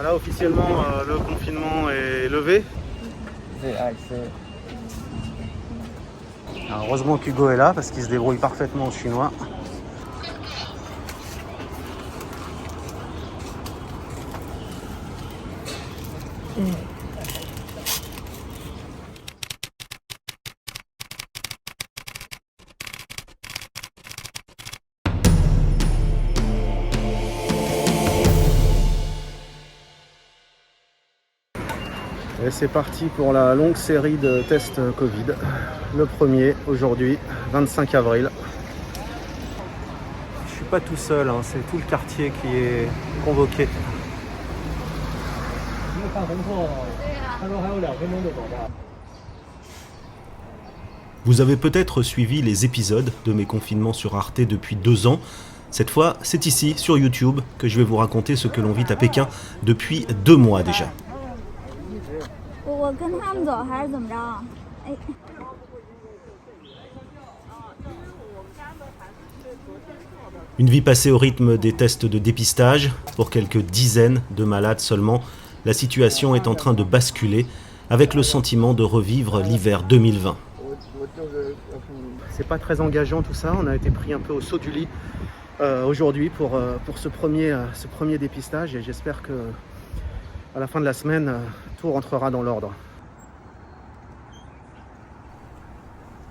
Voilà, officiellement, le confinement est levé. Alors, heureusement qu'Hugo est là parce qu'il se débrouille parfaitement en chinois. Et c'est parti pour la longue série de tests Covid. Le premier aujourd'hui, 25 avril. Je suis pas tout seul, hein, c'est tout le quartier qui est convoqué. Vous avez peut-être suivi les épisodes de mes confinements sur Arte depuis 2 ans. Cette fois, c'est ici, sur YouTube, que je vais vous raconter ce que l'on vit à Pékin depuis 2 mois déjà. Une vie passée au rythme des tests de dépistage. Pour quelques dizaines de malades seulement, la situation est en train de basculer avec le sentiment de revivre l'hiver 2020. C'est pas très engageant tout ça, on a été pris un peu au saut du lit aujourd'hui pour ce premier dépistage et j'espère que à la fin de la semaine, tout rentrera dans l'ordre.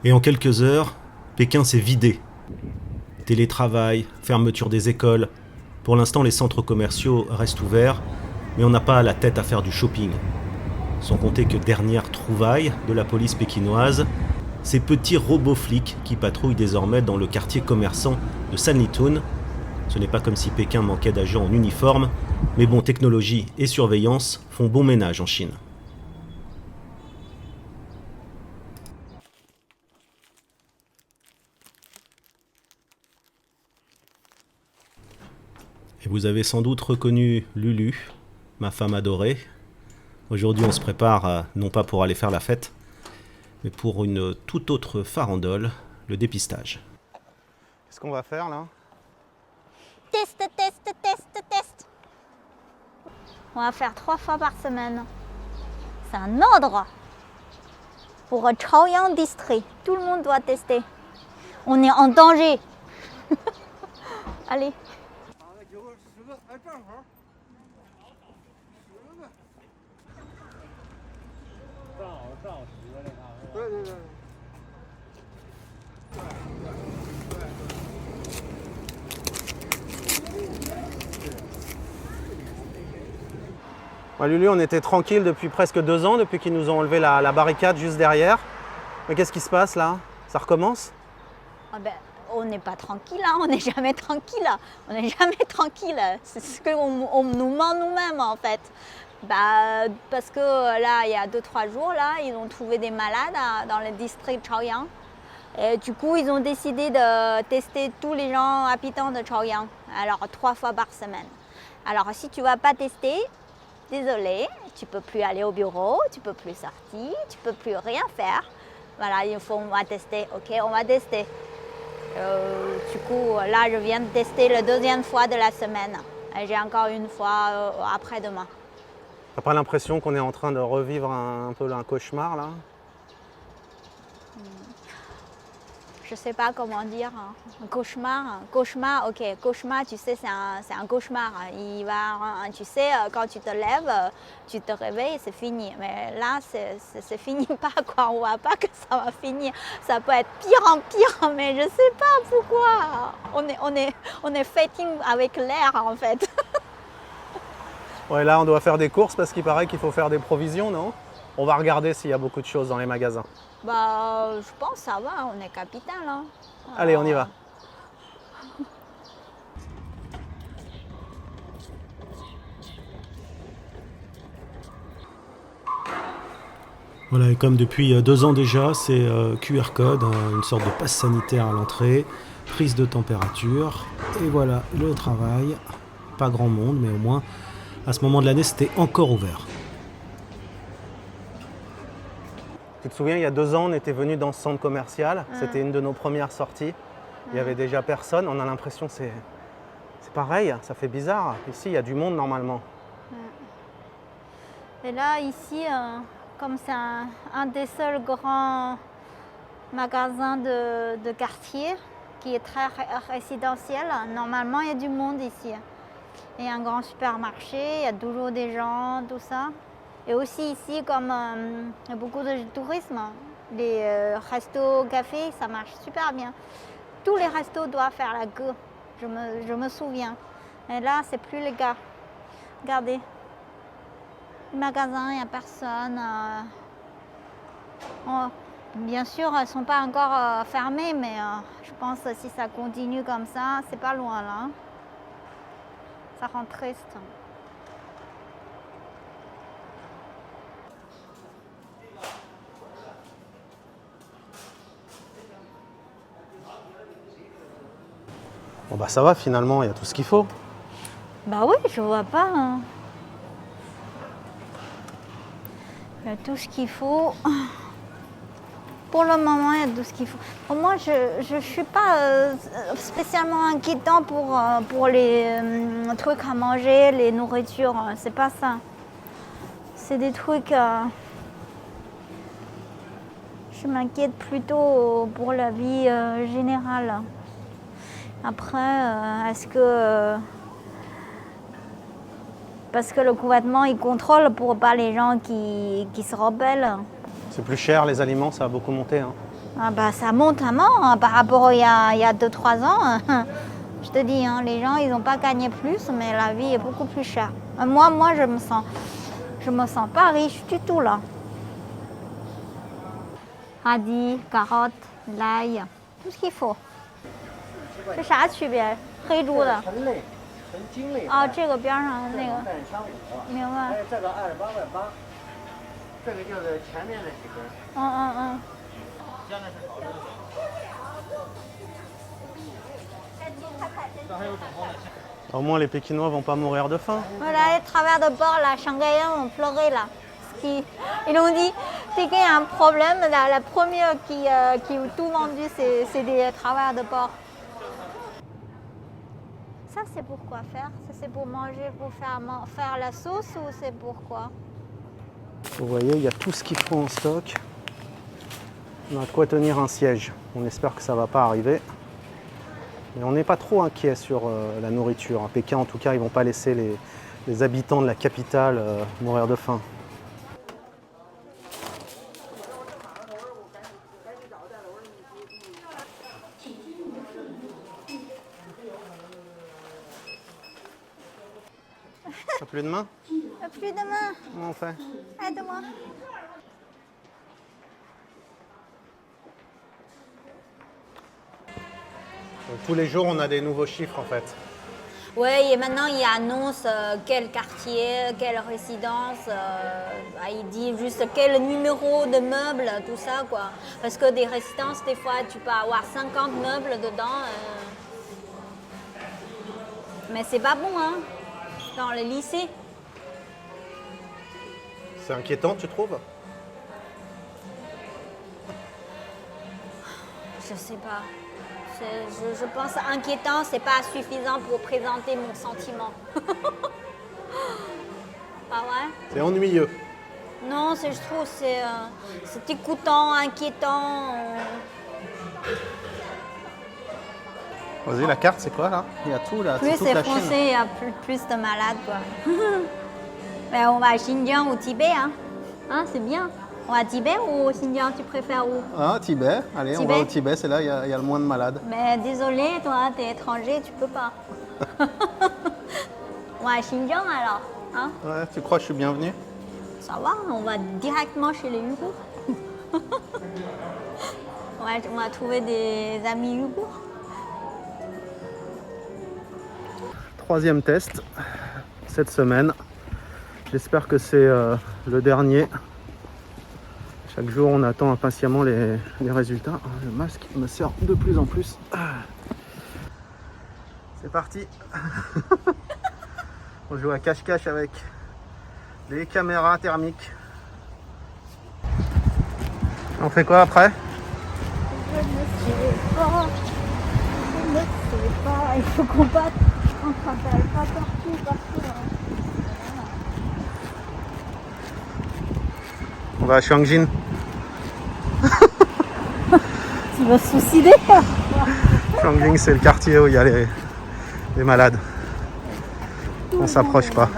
Et en quelques heures, Pékin s'est vidé. Télétravail, fermeture des écoles. Pour l'instant, les centres commerciaux restent ouverts, mais on n'a pas la tête à faire du shopping. Sans compter que dernière trouvaille de la police pékinoise, ces petits robots flics qui patrouillent désormais dans le quartier commerçant de Sanlitun. Ce n'est pas comme si Pékin manquait d'agents en uniforme, mais bon, technologie et surveillance font bon ménage en Chine. Et vous avez sans doute reconnu Lulu, ma femme adorée. Aujourd'hui, on se prépare non pas pour aller faire la fête, mais pour une toute autre farandole, le dépistage. Qu'est-ce qu'on va faire là? Test, test, test, test. On va faire 3 fois par semaine. C'est un ordre pour Chaoyang District. Tout le monde doit tester. On est en danger. Allez. Lulu, on était tranquille depuis presque 2 ans, depuis qu'ils nous ont enlevé la barricade juste derrière. Mais qu'est-ce qui se passe là? Ça recommence? Ah ben, on n'est pas tranquille, hein. On n'est jamais tranquille. On n'est jamais tranquille. C'est ce qu'on nous ment nous-mêmes en fait. Bah, parce que là, il y a 2-3 jours, là, ils ont trouvé des malades dans le district Chaoyang. Et du coup, ils ont décidé de tester tous les gens habitants de Chaoyang. Alors, 3 fois par semaine. Alors, si tu ne vas pas tester, désolé, tu ne peux plus aller au bureau, tu ne peux plus sortir, tu ne peux plus rien faire. Voilà, on va tester. Ok, on va tester. Du coup, là, je viens de tester la 2e fois de la semaine. Et j'ai encore une fois après-demain. T'as pas l'impression qu'on est en train de revivre un peu un cauchemar là? Je sais pas comment dire. Hein. Un cauchemar, ok. Cauchemar, tu sais, c'est un cauchemar. Tu sais, quand tu te lèves, tu te réveilles, c'est fini. Mais là, c'est fini pas quoi. On voit pas que ça va finir. Ça peut être pire en pire, mais je sais pas pourquoi. On est fighting avec l'air en fait. Ouais, là on doit faire des courses parce qu'il paraît qu'il faut faire des provisions, non? On va regarder s'il y a beaucoup de choses dans les magasins. Bah, je pense que ça va, on est capitaine là. Allez, on y va. Voilà, et comme depuis 2 ans déjà, c'est QR code, une sorte de passe sanitaire à l'entrée, prise de température, et voilà le travail. Pas grand monde, mais au moins, à ce moment de l'année, c'était encore ouvert. Tu te souviens, il y a 2 ans, on était venu dans ce centre commercial. C'était une de nos premières sorties. Il n'y avait déjà personne. On a l'impression que c'est pareil, ça fait bizarre. Ici, il y a du monde normalement. Et là, ici, comme c'est un des seuls grands magasins de quartier qui est très résidentiel, normalement, il y a du monde ici. Il y a un grand supermarché, il y a toujours des gens, tout ça. Et aussi ici, comme il y a beaucoup de tourisme, les restos, cafés, ça marche super bien. Tous les restos doivent faire la queue, je me souviens. Et là, c'est plus le cas. Regardez. Le magasin, il n'y a personne. Bien sûr, elles ne sont pas encore fermées, mais je pense que si ça continue comme ça, c'est pas loin là. Ça rend triste. Bon bah ça va finalement, il y a tout ce qu'il faut. Bah oui, je vois pas. Hein. Il y a tout ce qu'il faut. Pour le moment, il y a tout ce qu'il faut. Pour moi, je ne suis pas spécialement inquiétant pour les trucs à manger, les nourritures. C'est pas ça. C'est des trucs... je m'inquiète plutôt pour la vie générale. Après, est-ce que... parce que le gouvernement, il contrôle pour pas les gens qui se rebellent. C'est plus cher, les aliments, ça a beaucoup monté. Hein. Ah bah, ça monte à mort hein, par rapport à il y a 2-3 ans. Je te dis, hein, les gens, ils n'ont pas gagné plus, mais la vie est beaucoup plus chère. Moi, je me sens pas riche du tout là. Radis, carottes, l'ail, tout ce qu'il faut. 这啥区别？黑猪的。陈类，纯精类。哦，这个边上的那个。带3.5。明白。还有这个28.8，这个就是前面的几根。嗯。现在是少的。这还有整包的。Au moins les Pékinois vont pas mourir de faim. Voilà, les travers de bord, là, Shanghaïens ont pleuré là. Ils ont dit, dès qu'il y a un problème, la première qui a tout vendu, c'est des travers de bord. Ça, c'est pour quoi faire? Ça, c'est pour manger, pour faire la sauce ou c'est pour quoi? Vous voyez, il y a tout ce qu'il faut en stock. On a de quoi tenir un siège. On espère que ça ne va pas arriver. Mais on n'est pas trop inquiet sur la nourriture. À Pékin, en tout cas, ils ne vont pas laisser les habitants de la capitale mourir de faim. T'as plus de main? Plus de main. Comment on fait? Aide-moi. Donc, tous les jours, on a des nouveaux chiffres en fait. Oui, et maintenant il annonce quel quartier, quelle résidence, il dit juste quel numéro de meubles, tout ça quoi. Parce que des résidences, des fois, tu peux avoir 50 meubles dedans. Mais c'est pas bon, hein, dans le lycée. C'est inquiétant, tu trouves? Je sais pas. Je pense inquiétant, c'est pas suffisant pour présenter mon sentiment. Pas vrai? C'est ennuyeux. Non, je trouve c'est écoutant, inquiétant. Vas-y, la carte, c'est quoi là? Il y a tout là. Plus toute c'est la Chine. français, il y a plus de malades quoi. Mais on va à Xinjiang ou Tibet, hein, c'est bien. On va à Tibet ou au Xinjiang, tu préfères où? Ah, Tibet. Allez, Tibet. on va au Tibet, c'est là, il y a le moins de malades. Mais désolé, toi, t'es étranger, tu peux pas. On va à Xinjiang alors, hein? Ouais, tu crois que je suis bienvenu? Ça va, on va directement chez les Ouïghours. on va trouver des amis Ouïghours. Troisième test cette semaine. J'espère que c'est le dernier. Chaque jour, on attend impatiemment les résultats. Le masque me sert de plus en plus. C'est parti. On joue à cache-cache avec les caméras thermiques. On fait quoi après? Je ne sais pas. Je ne sais pas. Il faut qu'on batte. On ne s'appelle pas partout. On va à Shuangjin. Tu veux se suicider? Shuangjin, c'est le quartier où il y a les malades. On s'approche pas.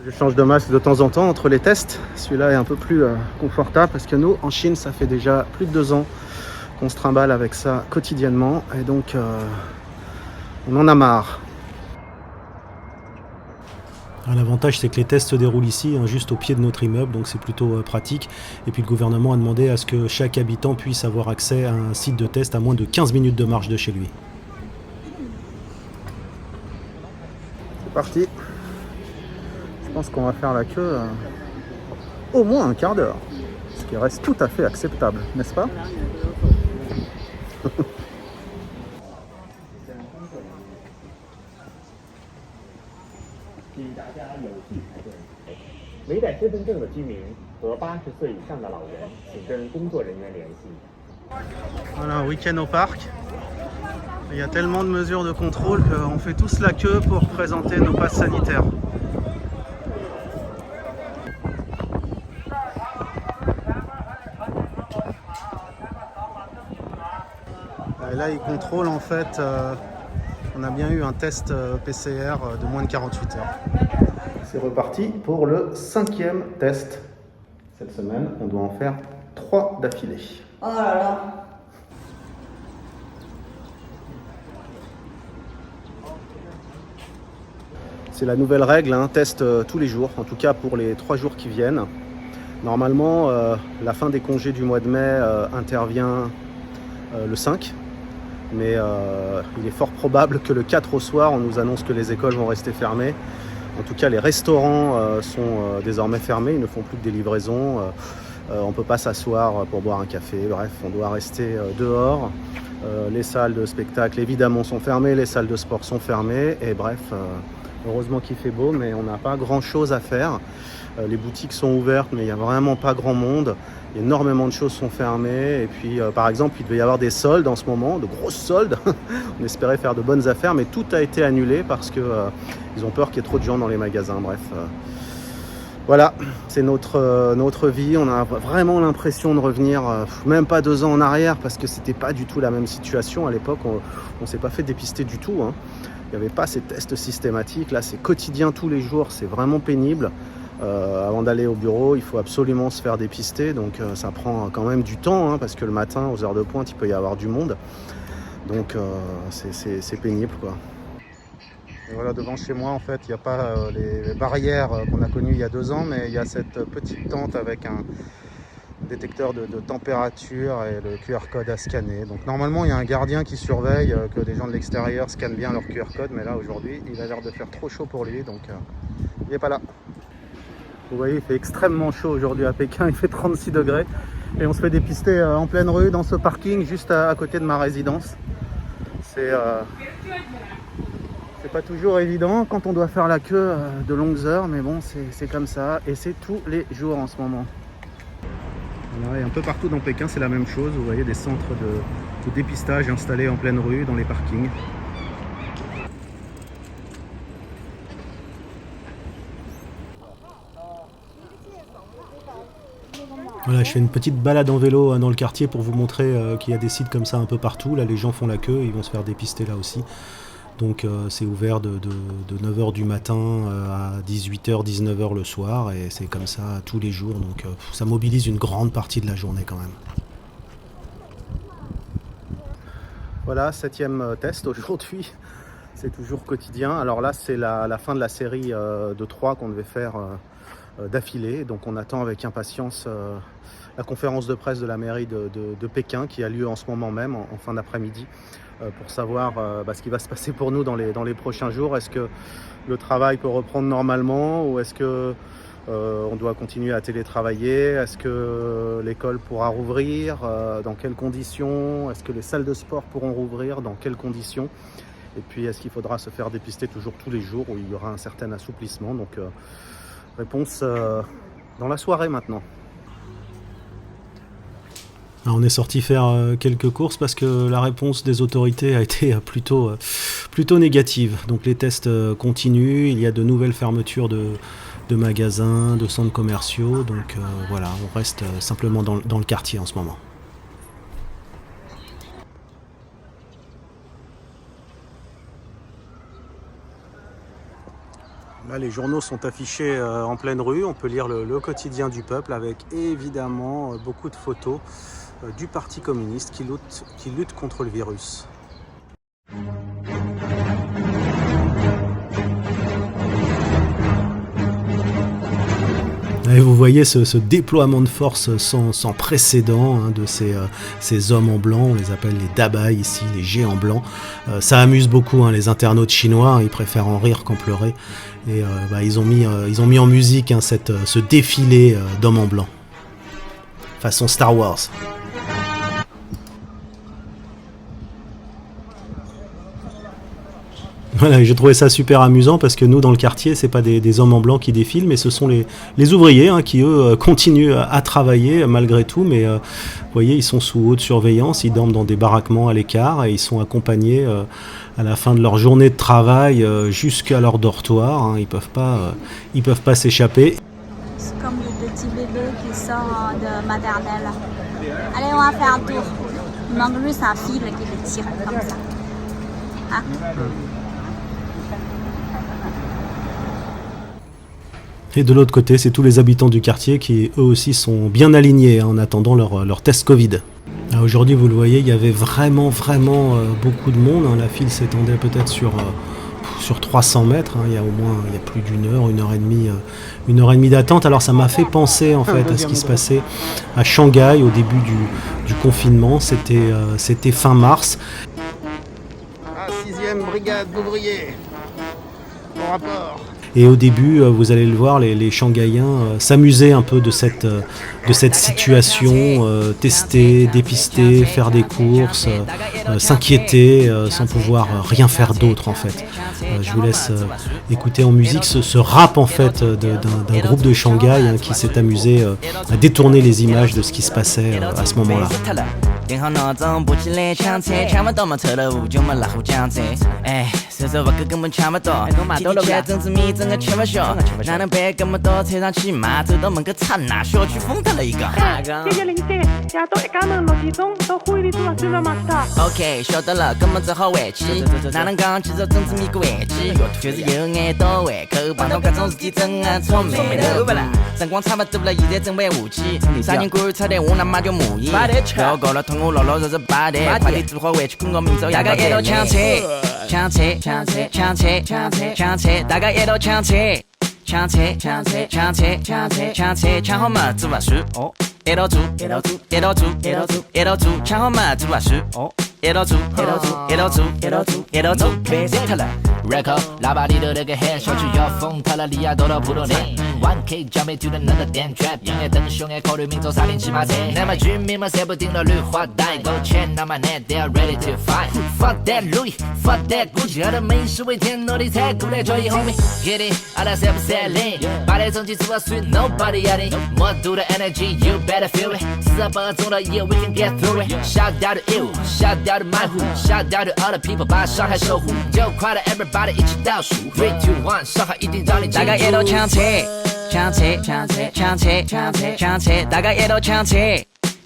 Je change de masque de temps en temps entre les tests. Celui-là est un peu plus confortable parce que nous, en Chine, ça fait déjà plus de 2 ans qu'on se trimballe avec ça quotidiennement. Et donc, on en a marre. L'avantage, c'est que les tests se déroulent ici, hein, juste au pied de notre immeuble, donc c'est plutôt pratique. Et puis le gouvernement a demandé à ce que chaque habitant puisse avoir accès à un site de test à moins de 15 minutes de marche de chez lui. C'est parti. Je pense qu'on va faire la queue au moins un quart d'heure. Ce qui reste tout à fait acceptable, n'est-ce pas? 没带身份证的居民和80岁以上的老人，请跟工作人员联系。 Voilà, un week-end au parc. Il y a tellement de mesures de contrôle qu'on fait tous la queue pour présenter nos passes sanitaires. Et là, ils contrôlent en fait. On a bien eu un test PCR de moins de 48 heures. C'est reparti pour le 5e test. Cette semaine, on doit en faire 3 d'affilée. Oh là là. C'est la nouvelle règle, un test tous les jours, en tout cas pour les 3 jours qui viennent. Normalement, la fin des congés du mois de mai intervient le 5. Mais il est fort probable que le 4 au soir, on nous annonce que les écoles vont rester fermées. En tout cas, les restaurants sont désormais fermés, ils ne font plus que des livraisons. On ne peut pas s'asseoir pour boire un café, bref, on doit rester dehors. Les salles de spectacle, évidemment, sont fermées, les salles de sport sont fermées. Et bref, heureusement qu'il fait beau, mais on n'a pas grand-chose à faire. Les boutiques sont ouvertes, mais il n'y a vraiment pas grand monde. Énormément de choses sont fermées. Et puis, par exemple, il devait y avoir des soldes en ce moment, de grosses soldes. On espérait faire de bonnes affaires, mais tout a été annulé parce que ils ont peur qu'il y ait trop de gens dans les magasins. Bref, voilà, c'est notre vie. On a vraiment l'impression de revenir, même pas 2 ans en arrière, parce que c'était pas du tout la même situation. À l'époque, on s'est pas fait dépister du tout, hein. Il n'y avait pas ces tests systématiques. Là, c'est quotidien tous les jours. C'est vraiment pénible. Avant d'aller au bureau, il faut absolument se faire dépister, donc ça prend quand même du temps, hein, parce que le matin, aux heures de pointe, il peut y avoir du monde, donc c'est pénible, quoi. Et voilà, devant chez moi, en fait, il n'y a pas les barrières qu'on a connues il y a 2 ans, mais il y a cette petite tente avec un détecteur de température et le QR code à scanner. Donc normalement, il y a un gardien qui surveille que les gens de l'extérieur scannent bien leur QR code, mais là, aujourd'hui, il a l'air de faire trop chaud pour lui, donc il n'est pas là. Vous voyez, il fait extrêmement chaud aujourd'hui à Pékin, il fait 36 degrés. Et on se fait dépister en pleine rue, dans ce parking, juste à côté de ma résidence. C'est pas toujours évident quand on doit faire la queue de longues heures, mais bon, c'est comme ça. Et c'est tous les jours en ce moment. Voilà, et un peu partout dans Pékin, c'est la même chose. Vous voyez des centres de dépistage installés en pleine rue, dans les parkings. Voilà, je fais une petite balade en vélo dans le quartier pour vous montrer qu'il y a des sites comme ça un peu partout. Là, les gens font la queue, ils vont se faire dépister là aussi. Donc c'est ouvert de 9h du matin à 18h, 19h le soir, et c'est comme ça tous les jours. Donc ça mobilise une grande partie de la journée quand même. Voilà, 7e test aujourd'hui. C'est toujours quotidien. Alors là, c'est la fin de la série de 3 qu'on devait faire d'affilée. Donc on attend avec impatience la conférence de presse de la mairie de Pékin qui a lieu en ce moment même, en fin d'après-midi, pour savoir ce qui va se passer pour nous dans les prochains jours. Est-ce que le travail peut reprendre normalement ou est-ce que on doit continuer à télétravailler? Est-ce que l'école pourra rouvrir? Dans quelles conditions? Est-ce que les salles de sport pourront rouvrir? Dans quelles conditions? Et puis est-ce qu'il faudra se faire dépister toujours tous les jours où il y aura un certain assouplissement? Donc réponse dans la soirée maintenant. Alors on est sorti faire quelques courses parce que la réponse des autorités a été plutôt négative. Donc les tests continuent, il y a de nouvelles fermetures de magasins, de centres commerciaux. Donc voilà, on reste simplement dans le quartier en ce moment. Là, les journaux sont affichés en pleine rue. On peut lire le quotidien du peuple avec évidemment beaucoup de photos du Parti communiste qui lutte contre le virus. Et vous voyez ce déploiement de force sans précédent hein, de ces hommes en blanc, on les appelle les dabai ici, les géants blancs. Ça amuse beaucoup hein, les internautes chinois, hein, ils préfèrent en rire qu'en pleurer. Et ils ont mis en musique hein, ce défilé d'hommes en blanc, façon Star Wars. Voilà, j'ai trouvé ça super amusant parce que nous dans le quartier c'est pas des hommes en blanc qui défilent mais ce sont les ouvriers hein, qui eux continuent à travailler malgré tout mais vous voyez ils sont sous haute surveillance, ils dorment dans des baraquements à l'écart et ils sont accompagnés à la fin de leur journée de travail jusqu'à leur dortoir, hein, ils peuvent pas s'échapper. C'est comme les petits bébés qui sortent de maternelle. Allez, on va faire un tour. Il manque juste un fil qui les tire comme ça. Hein? Et de l'autre côté, c'est tous les habitants du quartier qui eux aussi sont bien alignés hein, en attendant leur test Covid. Aujourd'hui, vous le voyez, il y avait vraiment beaucoup de monde. Hein. La file s'étendait peut-être sur 300 mètres. Hein. Il y a plus une heure et demie d'attente. Alors ça m'a fait penser en fait à ce qui se passait à Shanghai au début du confinement. C'était fin mars. Ah, 6e brigade d'ouvriers. Bon rapport. Et au début, vous allez le voir, les Shanghaïens s'amusaient un peu de cette situation, tester, dépister, faire des courses, s'inquiéter sans pouvoir rien faire d'autre en fait. Je vous laisse écouter en musique ce rap en fait d'un groupe de Shanghai hein, qui s'est amusé à détourner les images de ce qui se passait à ce moment-là. 电好闹钟，不起来抢车，抢不到嘛扯了5就嘛拉虎讲车。哎，手手不跟根本抢不到，提起来整只米整个吃不消，哪能办这么多？车上骑马走到门口刹那，小区封他了一个。OK， 晓得了，根本只好回去。哪能讲？其实整只米个回去，就是有眼到胃口，碰到各种事体真啊愁眉头。辰光差不多了，现在正为下去。啥人观察的，我他妈就满意。要搞了。我老老实实摆台，快点做好回去困觉，明早大家一道抢车，抢车，抢车，抢车，抢车，抢车，大家一道抢车，抢车，抢车，抢车，抢车，抢车，抢好嘛做法事哦，一道做，一道做，一道做，一道做，一道做，抢好嘛做法事哦，一道做，一道做，一道做，一道做，一道做，别死他了。Record， 喇叭里头那个 head， 小区要封塌了，离亚多到普通店。1K 交配就能那个点 trap， 音乐灯凶爱考虑明早3点骑马车。那么居民们谁不盯到绿化带？够钱那么 net they are ready to fight。Fuck that Louis，Fuck that Gucci， 喝的美食为天，努力才过来交易 homie。Hit it， 阿拉谁不 selling？ 把这成绩做到水 ，nobody 压力。魔都的 energy，you better feel it。48钟的夜 we can get through it。Shout out to you，shout out to my who，shout out to other people， 把上海守护。就快乐 everybody 一起倒数 ，3 2 1， 上海一定让你大家一道抢车。抢车，抢车，抢车，抢车，抢车，大家一道抢车，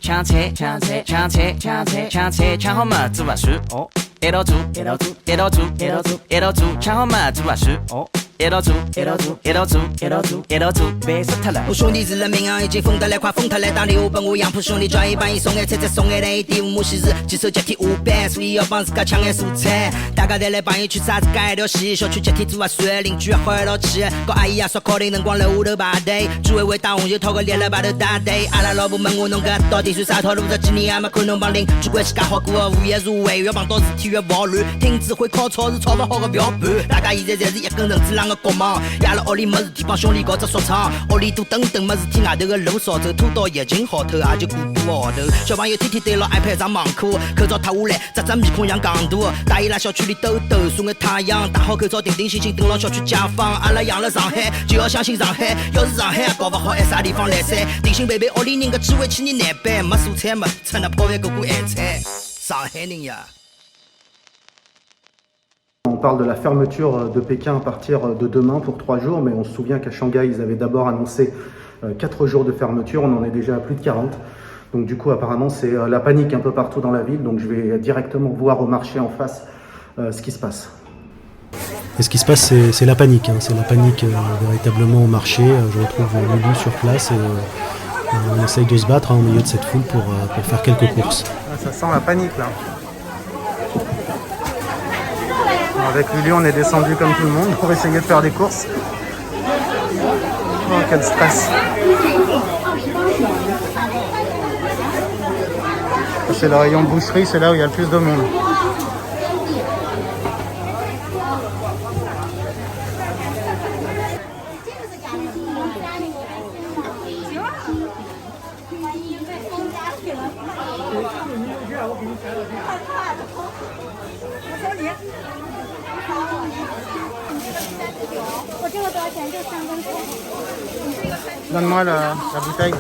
抢车，抢车，抢车，抢车，抢车，抢好嘛做法事哦，一道做，一道做，一道做，一道做，一道做，抢好嘛做法事哦。一道做，一道做，一道做，一道做，一道做，别死他了！我兄弟是人民啊，已经疯得来，快疯他来！打礼物本我杨浦兄弟交易版一送爱，车车送爱来，第5幕昔日，接手集体500，所以要帮自家抢爱蔬菜。大家再来帮伊去啥子改条线，小区集体做啊算，邻居好一道气。搞阿姨啊烧烤的辰光楼下头排队，组委会打红就掏个脸来把头打对。阿拉老婆问我侬搿到底算啥套路？这几年还没看侬帮邻居关系介好过，物业社会越碰到事体越暴乱，听指挥烤草是炒不好的不要盘。大家现在侪是一根绳子浪。个国忙。压了屋里没事体，帮兄弟搞只说唱。屋里多等等没事体，外头个路扫帚，拖到疫情好头，也就过号头。小朋友天天对牢 iPad 上网课，口罩脱下来，只只面孔像戆大。大姨拉小区里抖抖，晒眼太阳，戴好口罩定定心心，等牢小区解放。阿拉养了上海，就要相信上海。要是上海也搞不好，还啥地方来噻？定心背背屋里人个机会去年难办，没蔬菜没吃那泡饭个个咸菜。上海人呀。 On parle de la fermeture de Pékin à partir de demain pour 3 jours, mais on se souvient qu'à Shanghai, ils avaient d'abord annoncé 4 jours de fermeture, on en est déjà à plus de 40. Donc du coup, apparemment, c'est la panique un peu partout dans la ville, donc je vais directement voir au marché en face ce qui se passe. Et ce qui se passe, c'est la panique, hein. C'est la panique véritablement au marché. Je retrouve Lulu sur place et on essaye de se battre, hein, au milieu de cette foule pour faire quelques courses. Ça sent la panique là. Avec Lulu, on est descendu comme tout le monde pour essayer de faire des courses. Oh, quel stress! C'est le rayon de boucherie, c'est là où il y a le plus de monde. Donne-moi la bouteille.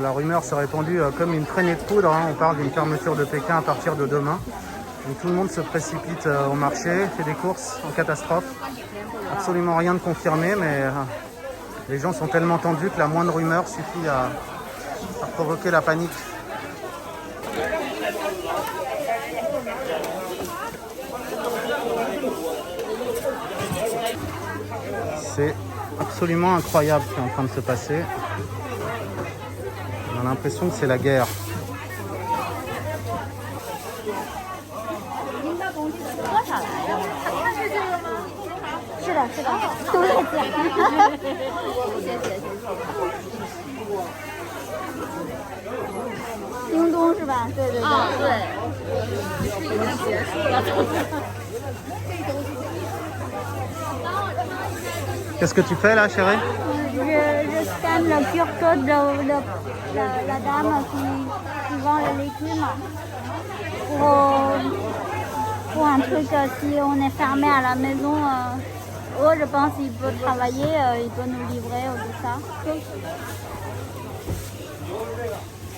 La rumeur s'est répandue comme une traînée de poudre, hein. On parle d'une fermeture de Pékin à partir de demain. Donc tout le monde se précipite au marché, fait des courses en catastrophe. Absolument rien de confirmé, mais les gens sont tellement tendus que la moindre rumeur suffit à provoquer la panique. C'est absolument incroyable ce qui est en train de se passer. On a l'impression que c'est la guerre. Qu'est-ce que tu fais là, chérie? Je scanne le QR code de la dame qui vend les légumes pour un truc si on est fermé à la maison. Je pense qu'il peut travailler, il peut nous livrer ou tout ça.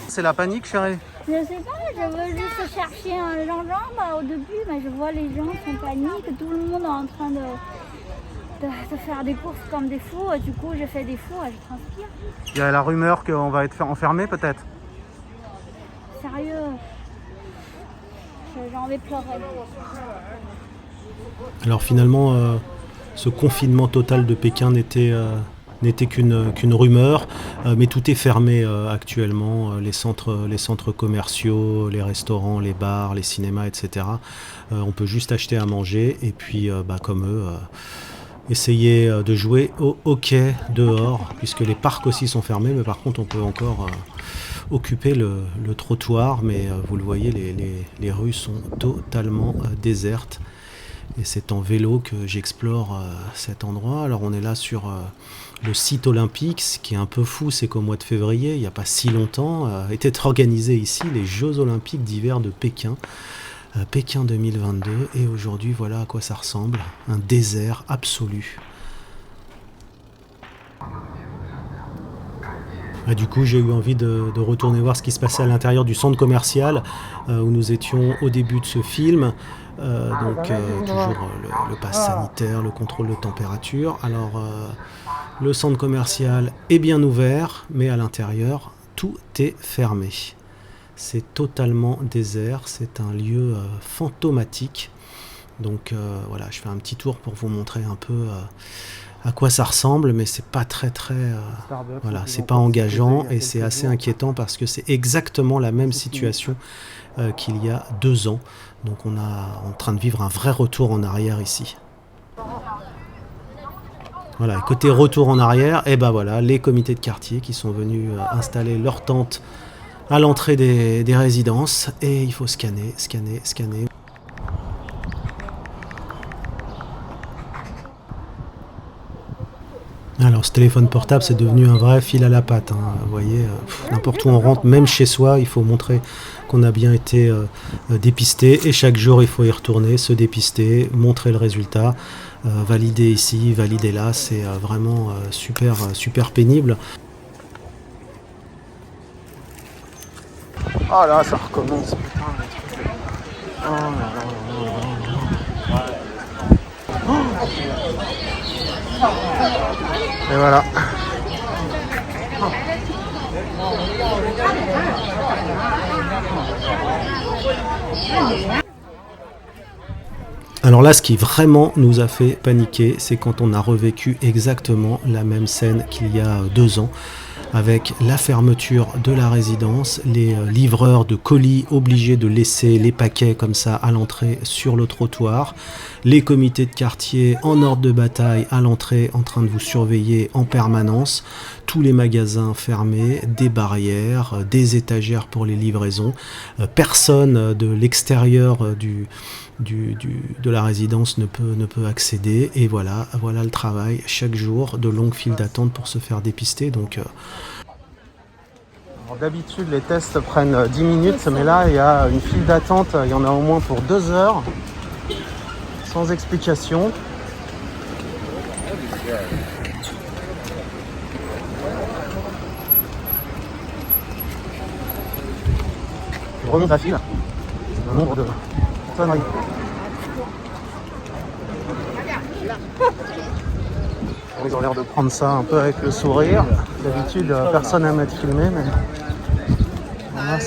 C'est la panique, chérie? Je sais pas, je veux juste chercher un gingembre au début, mais je vois les gens sont paniques, tout le monde est en train de faire des courses comme des fous, et du coup je fais des fous et je transpire. Il y a la rumeur qu'on va être enfermé peut-être? Sérieux, j'ai envie de pleurer. Alors finalement, ce confinement total de Pékin n'était qu'une rumeur, mais tout est fermé actuellement, les centres commerciaux, les restaurants, les bars, les cinémas, etc. On peut juste acheter à manger et puis comme eux, essayer de jouer au hockey dehors, puisque les parcs aussi sont fermés, mais par contre on peut encore occuper le trottoir, mais vous le voyez, les rues sont totalement désertes. Et c'est en vélo que j'explore cet endroit. Alors on est là sur le site olympique. Ce qui est un peu fou, c'est qu'au mois de février, il n'y a pas si longtemps, étaient organisés ici les Jeux olympiques d'hiver de Pékin. Pékin 2022. Et aujourd'hui, voilà à quoi ça ressemble. Un désert absolu. Du coup, j'ai eu envie de retourner voir ce qui se passait à l'intérieur du centre commercial où nous étions au début de ce film. Toujours le pass sanitaire, le contrôle de température. Alors, le centre commercial est bien ouvert, mais à l'intérieur, tout est fermé. C'est totalement désert, c'est un lieu fantomatique. Donc voilà, je fais un petit tour pour vous montrer un peu à quoi ça ressemble, mais c'est pas très voilà, c'est pas engageant et c'est assez inquiétant parce que c'est exactement la même situation qu'il y a 2 ans. Donc on est en train de vivre un vrai retour en arrière ici. Voilà, côté retour en arrière, et ben voilà, les comités de quartier qui sont venus installer leurs tentes à l'entrée des résidences et il faut scanner. Alors ce téléphone portable c'est devenu un vrai fil à la patte, hein. Vous voyez, n'importe où on rentre, même chez soi, il faut montrer qu'on a bien été dépisté et chaque jour il faut y retourner, se dépister, montrer le résultat, valider ici, valider là, c'est vraiment super pénible. Oh là, ça recommence, putain. Oh là là là là. Et voilà. Alors là, ce qui vraiment nous a fait paniquer, c'est quand on a revécu exactement la même scène qu'il y a 2 ans, avec la fermeture de la résidence, les livreurs de colis obligés de laisser les paquets comme ça à l'entrée sur le trottoir, les comités de quartier en ordre de bataille à l'entrée en train de vous surveiller en permanence, tous les magasins fermés, des barrières, des étagères pour les livraisons, personne de l'extérieur de la résidence ne peut accéder et voilà le travail chaque jour, de longues files d'attente pour se faire dépister. Donc d'habitude les tests prennent 10 minutes mais là il y a une file d'attente, il y en a au moins pour 2 heures sans explication. Je remets la file, le nombre de conneries. Ils ont l'air de prendre ça un peu avec le sourire. D'habitude, personne n'aime être filmé, mais là,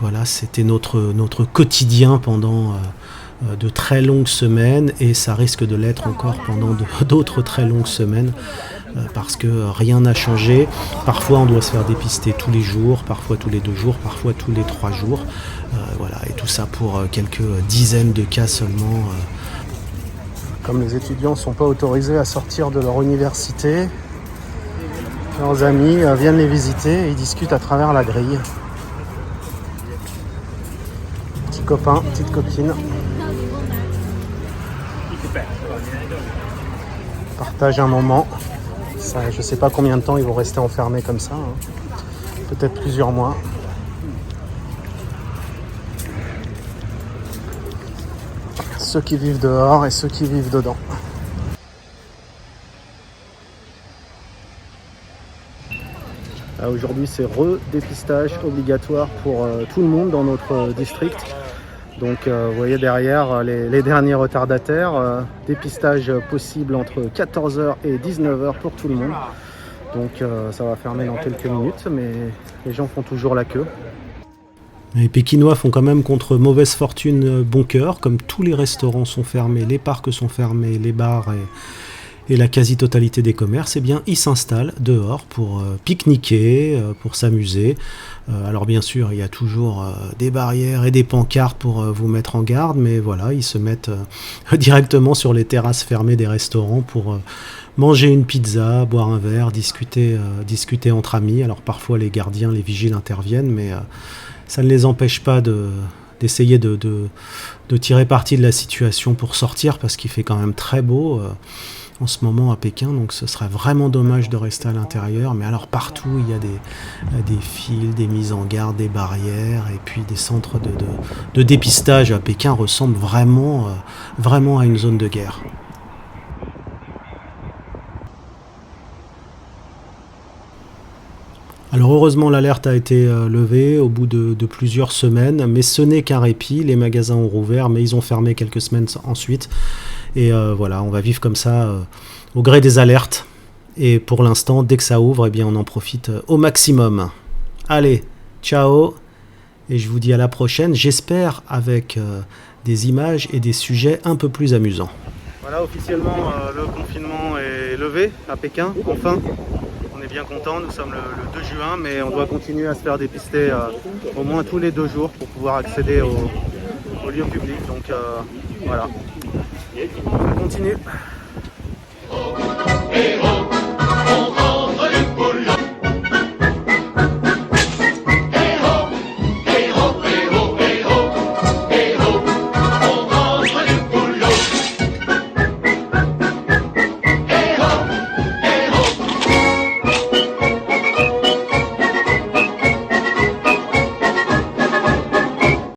voilà, c'était notre quotidien pendant de très longues semaines et ça risque de l'être encore pendant d'autres très longues semaines. Parce que rien n'a changé. Parfois on doit se faire dépister tous les jours, parfois tous les 2 jours, parfois tous les 3 jours. Voilà, et tout ça pour quelques dizaines de cas seulement. Comme les étudiants ne sont pas autorisés à sortir de leur université, leurs amis viennent les visiter et ils discutent à travers la grille. Petit copain, petite copine. Partagent un moment. Ça, je ne sais pas combien de temps ils vont rester enfermés comme ça, hein. Peut-être plusieurs mois. Ceux qui vivent dehors et ceux qui vivent dedans. Aujourd'hui c'est redépistage obligatoire pour tout le monde dans notre district. Donc vous voyez derrière les derniers retardataires, dépistage possible entre 14h et 19h pour tout le monde. Donc ça va fermer dans quelques minutes, mais les gens font toujours la queue. Les Pékinois font quand même contre mauvaise fortune bon cœur, comme tous les restaurants sont fermés, les parcs sont fermés, les bars et la quasi-totalité des commerces, eh bien, ils s'installent dehors pour pique-niquer, pour s'amuser. Alors bien sûr, il y a toujours des barrières et des pancartes pour vous mettre en garde, mais voilà, ils se mettent directement sur les terrasses fermées des restaurants pour manger une pizza, boire un verre, discuter entre amis. Alors parfois les gardiens, les vigiles interviennent, mais ça ne les empêche pas d'essayer de tirer parti de la situation pour sortir, parce qu'il fait quand même très beau en ce moment à Pékin, donc ce serait vraiment dommage de rester à l'intérieur. Mais alors partout il y a des fils, des mises en garde, des barrières, et puis des centres de dépistage à Pékin ressemblent vraiment à une zone de guerre. Alors heureusement l'alerte a été levée au bout de plusieurs semaines, mais ce n'est qu'un répit. Les magasins ont rouvert, mais ils ont fermé quelques semaines ensuite. Et voilà, on va vivre comme ça au gré des alertes. Et pour l'instant, dès que ça ouvre, eh bien, on en profite au maximum. Allez, ciao, et je vous dis à la prochaine. J'espère avec des images et des sujets un peu plus amusants. Voilà, officiellement, le confinement est levé à Pékin, enfin. On est bien content, nous sommes le 2 juin, mais on doit continuer à se faire dépister au moins tous les 2 jours pour pouvoir accéder aux lieux publics. Donc voilà, on continue.